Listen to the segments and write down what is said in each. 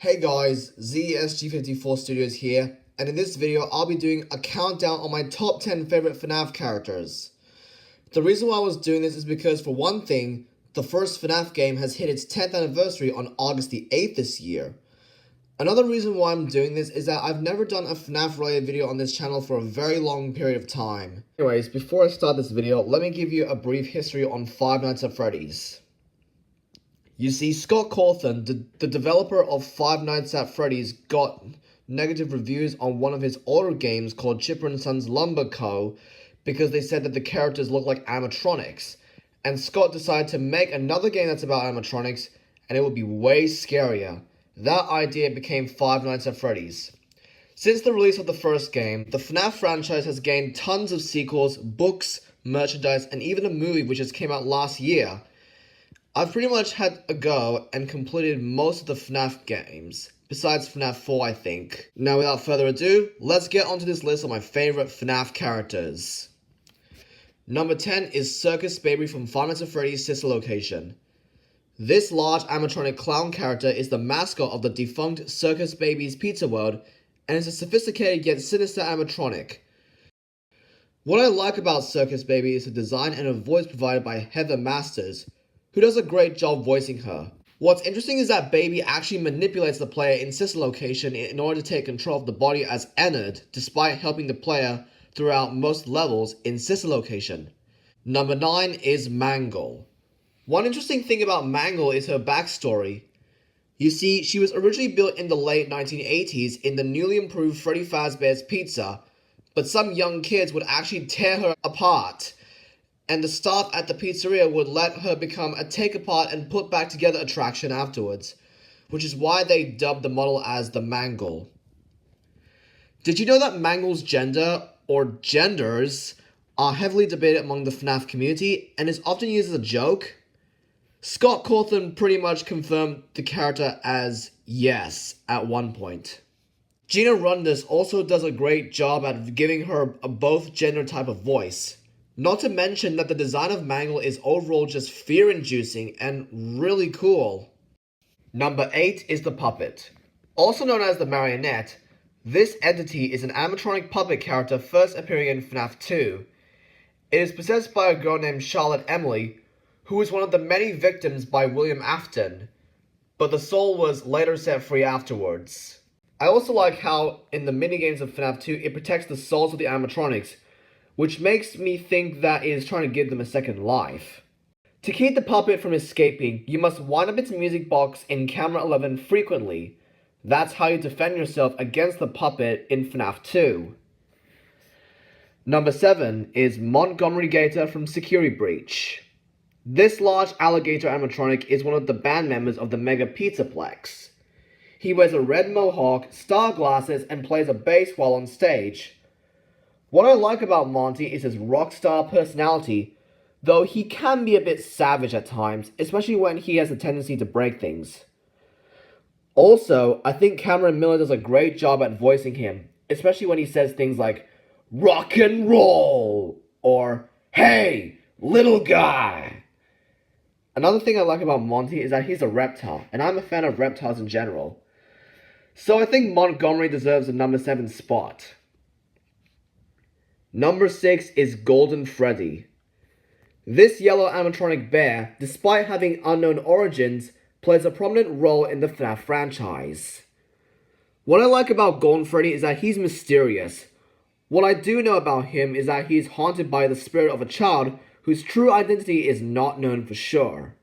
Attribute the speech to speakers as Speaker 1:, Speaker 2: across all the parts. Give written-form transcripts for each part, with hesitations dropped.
Speaker 1: Hey guys, ZSG54 Studios here, and in this video I'll be doing a countdown on my top 10 favorite FNAF characters. The reason why I was doing this is because, for one thing, the first FNAF game has hit its 10th anniversary on August the 8th this year. Another reason why I'm doing this is that I've never done a FNAF related video on this channel for a very long period of time. Anyways, before I start this video, let me give you a brief history on Five Nights at Freddy's. You see, Scott Cawthon, the developer of Five Nights at Freddy's, got negative reviews on one of his older games called Chipper & Sons Lumber Co. because they said that the characters look like animatronics. And Scott decided to make another game that's about animatronics, and it would be way scarier. That idea became Five Nights at Freddy's. Since the release of the first game, the FNAF franchise has gained tons of sequels, books, merchandise, and even a movie which just came out last year. I've pretty much had a go and completed most of the FNAF games, besides FNAF 4 I think. Now without further ado, let's get onto this list of my favorite FNAF characters. Number 10 is Circus Baby from Five Nights at Freddy's sister location. This large animatronic clown character is the mascot of the defunct Circus Baby's Pizza World, and is a sophisticated yet sinister animatronic. What I like about Circus Baby is the design and a voice provided by Heather Masters, who does a great job voicing her. What's interesting is that Baby actually manipulates the player in sister location in order to take control of the body as Ennard, despite helping the player throughout most levels in sister location. Number 9 is Mangle. One interesting thing about Mangle is her backstory. You see, she was originally built in the late 1980s in the newly improved Freddy Fazbear's Pizza, but some young kids would actually tear her apart, and the staff at the pizzeria would let her become a take-apart and put-back-together attraction afterwards, which is why they dubbed the model as the Mangle. Did you know that Mangle's gender, or genders, are heavily debated among the FNAF community, and is often used as a joke? Scott Cawthon pretty much confirmed the character as yes at one point. Gina Rundis also does a great job at giving her a both-gender type of voice. Not to mention that the design of Mangle is overall just fear-inducing and really cool. Number 8 is the Puppet. Also known as the Marionette, this entity is an animatronic puppet character first appearing in FNAF 2. It is possessed by a girl named Charlotte Emily, who was one of the many victims by William Afton, but the soul was later set free afterwards. I also like how, in the minigames of FNAF 2, it protects the souls of the animatronics, which makes me think that it is trying to give them a second life. To keep the puppet from escaping, you must wind up its music box in camera 11 frequently. That's how you defend yourself against the puppet in FNAF 2. Number 7 is Montgomery Gator from Security Breach. This large alligator animatronic is one of the band members of the Mega Pizzaplex. He wears a red mohawk, star glasses, and plays a bass while on stage. What I like about Monty is his rock star personality, though he can be a bit savage at times, especially when he has a tendency to break things. Also, I think Cameron Miller does a great job at voicing him, especially when he says things like, "Rock and roll," or "Hey, little guy." Another thing I like about Monty is that he's a reptile, and I'm a fan of reptiles in general. So I think Montgomery deserves a number 7 spot. Number 6 is Golden Freddy. This yellow animatronic bear, despite having unknown origins, plays a prominent role in the FNAF franchise. What I like about Golden Freddy is that he's mysterious. What I do know about him is that he's haunted by the spirit of a child whose true identity is not known for sure.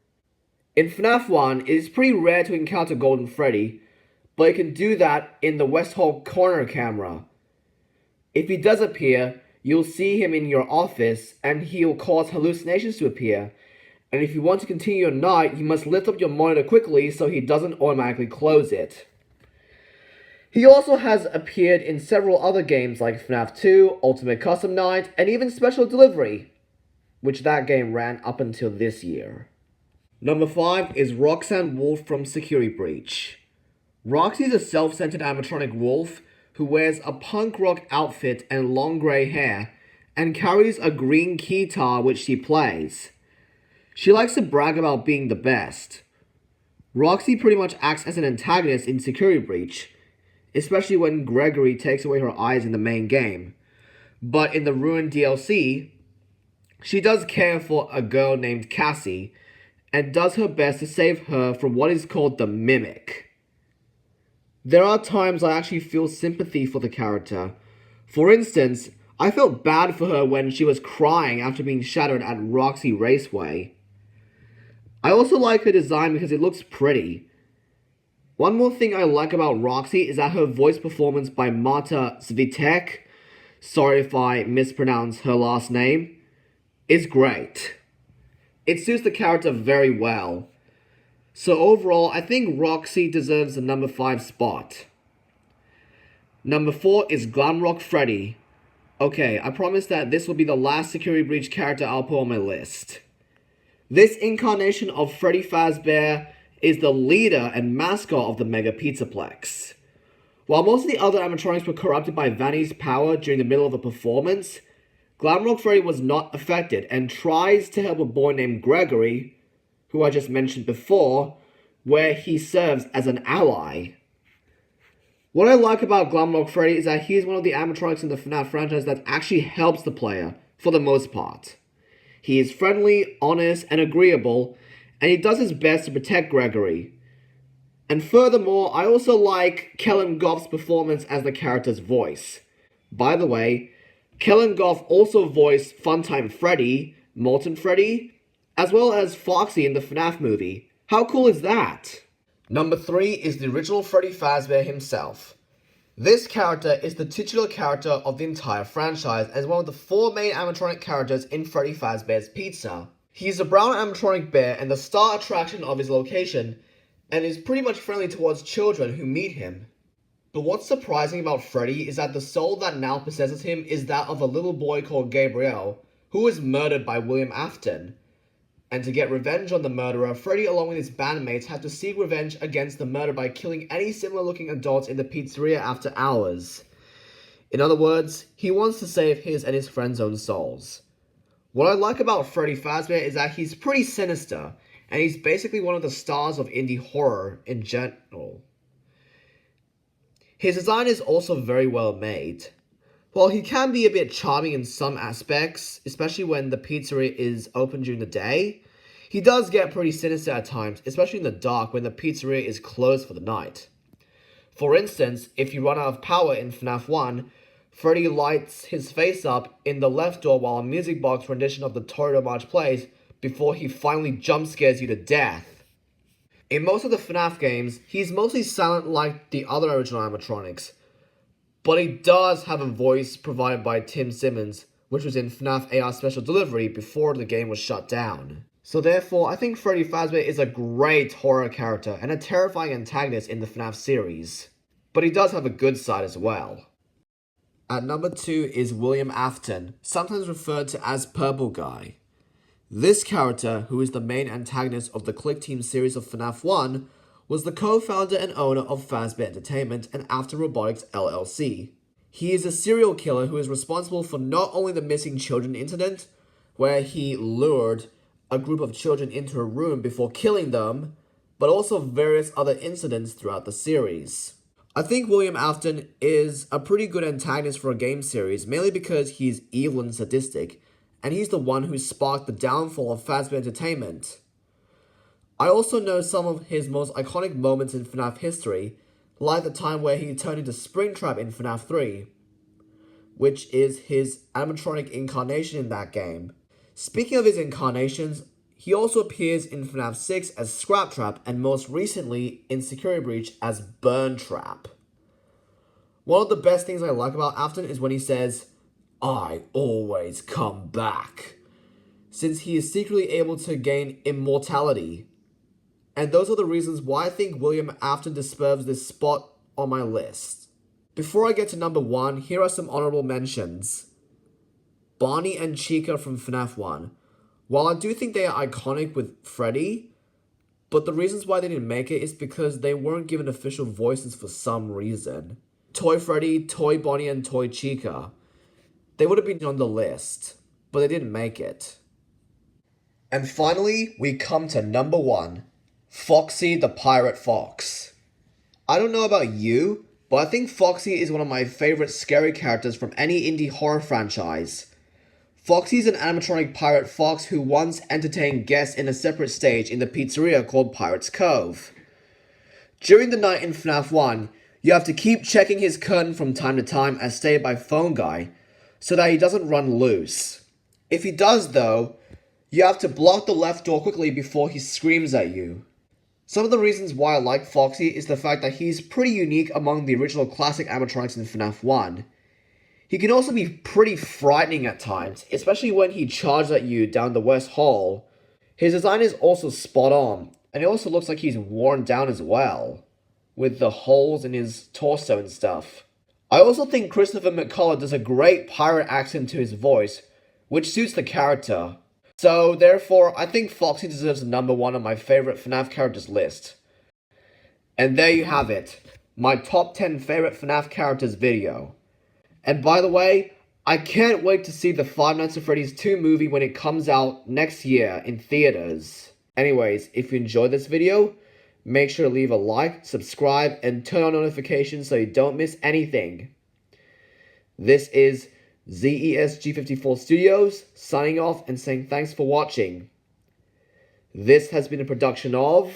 Speaker 1: In FNAF 1, it is pretty rare to encounter Golden Freddy, but you can do that in the West Hall corner camera. If he does appear, you'll see him in your office, and he'll cause hallucinations to appear. And if you want to continue your night, you must lift up your monitor quickly so he doesn't automatically close it. He also has appeared in several other games like FNAF 2, Ultimate Custom Night, and even Special Delivery, which that game ran up until this year. Number 5 is Roxanne Wolf from Security Breach. Roxy is a self-centered animatronic wolf who wears a punk rock outfit and long grey hair, and carries a green guitar which she plays. She likes to brag about being the best. Roxy pretty much acts as an antagonist in Security Breach, especially when Gregory takes away her eyes in the main game. But in the Ruined DLC, she does care for a girl named Cassie, and does her best to save her from what is called the Mimic. There are times I actually feel sympathy for the character. For instance, I felt bad for her when she was crying after being shattered at Roxy Raceway. I also like her design because it looks pretty. One more thing I like about Roxy is that her voice performance by Marta Svitek, sorry if I mispronounce her last name, is great. It suits the character very well. So overall, I think Roxy deserves the number 5 spot. Number 4 is Glamrock Freddy. Okay, I promise that this will be the last Security Breach character I'll put on my list. This incarnation of Freddy Fazbear is the leader and mascot of the Mega Pizzaplex. While most of the other animatronics were corrupted by Vanny's power during the middle of a performance, Glamrock Freddy was not affected and tries to help a boy named Gregory, who I just mentioned before, where he serves as an ally. What I like about Glamrock Freddy is that he is one of the animatronics in the FNAF franchise that actually helps the player, for the most part. He is friendly, honest, and agreeable, and he does his best to protect Gregory. And furthermore, I also like Kellen Goff's performance as the character's voice. By the way, Kellen Goff also voiced Funtime Freddy, Molten Freddy, as well as Foxy in the FNAF movie. How cool is that? Number 3 is the original Freddy Fazbear himself. This character is the titular character of the entire franchise as one of the 4 main animatronic characters in Freddy Fazbear's Pizza. He's a brown animatronic bear and the star attraction of his location, and is pretty much friendly towards children who meet him. But what's surprising about Freddy is that the soul that now possesses him is that of a little boy called Gabriel, who was murdered by William Afton. And to get revenge on the murderer, Freddy along with his bandmates have to seek revenge against the murder by killing any similar looking adults in the pizzeria after hours. In other words, he wants to save his and his friends' own souls. What I like about Freddy Fazbear is that he's pretty sinister, and he's basically one of the stars of indie horror in general. His design is also very well made. While he can be a bit charming in some aspects, especially when the pizzeria is open during the day, he does get pretty sinister at times, especially in the dark when the pizzeria is closed for the night. For instance, if you run out of power in FNAF 1, Freddy lights his face up in the left door while a music box rendition of the Tornado March plays before he finally jump scares you to death. In most of the FNAF games, he's mostly silent like the other original animatronics, but he does have a voice provided by Tim Simmons, which was in FNAF AR Special Delivery before the game was shut down. So therefore, I think Freddy Fazbear is a great horror character and a terrifying antagonist in the FNAF series. But he does have a good side as well. At number 2 is William Afton, sometimes referred to as Purple Guy. This character, who is the main antagonist of the Click Team series of FNAF 1, was the co-founder and owner of Fazbear Entertainment and Afton Robotics LLC. He is a serial killer who is responsible for not only the missing children incident, where he lured a group of children into a room before killing them, but also various other incidents throughout the series. I think William Afton is a pretty good antagonist for a game series, mainly because he's evil and sadistic, and he's the one who sparked the downfall of Fazbear Entertainment. I also know some of his most iconic moments in FNAF history, like the time where he turned into Springtrap in FNAF 3, which is his animatronic incarnation in that game. Speaking of his incarnations, he also appears in FNAF 6 as Scraptrap and most recently in Security Breach as Burntrap. One of the best things I like about Afton is when he says, "I always come back," since he is secretly able to gain immortality. And those are the reasons why I think William Afton deserves this spot on my list. Before I get to number 1, here are some honorable mentions. Bonnie and Chica from FNAF 1. While I do think they are iconic with Freddy, but the reasons why they didn't make it is because they weren't given official voices for some reason. Toy Freddy, Toy Bonnie, and Toy Chica. They would have been on the list, but they didn't make it. And finally, we come to number 1. Foxy the Pirate Fox. I don't know about you, but I think Foxy is one of my favorite scary characters from any indie horror franchise. Foxy is an animatronic pirate fox who once entertained guests in a separate stage in the pizzeria called Pirate's Cove. During the night in FNAF 1, you have to keep checking his curtain from time to time as stated by Phone Guy, so that he doesn't run loose. If he does though, you have to block the left door quickly before he screams at you. Some of the reasons why I like Foxy is the fact that he's pretty unique among the original classic animatronics in FNAF 1. He can also be pretty frightening at times, especially when he charges at you down the West Hall. His design is also spot on, and it also looks like he's worn down as well, with the holes in his torso and stuff. I also think Christopher McCullough does a great pirate accent to his voice, which suits the character. So, therefore, I think Foxy deserves the number 1 on my favorite FNAF characters list. And there you have it, my top 10 favorite FNAF characters video. And by the way, I can't wait to see the Five Nights at Freddy's 2 movie when it comes out next year in theaters. Anyways, if you enjoyed this video, make sure to leave a like, subscribe, and turn on notifications so you don't miss anything. This is ZESG54 Studios, signing off and saying thanks for watching. This has been a production of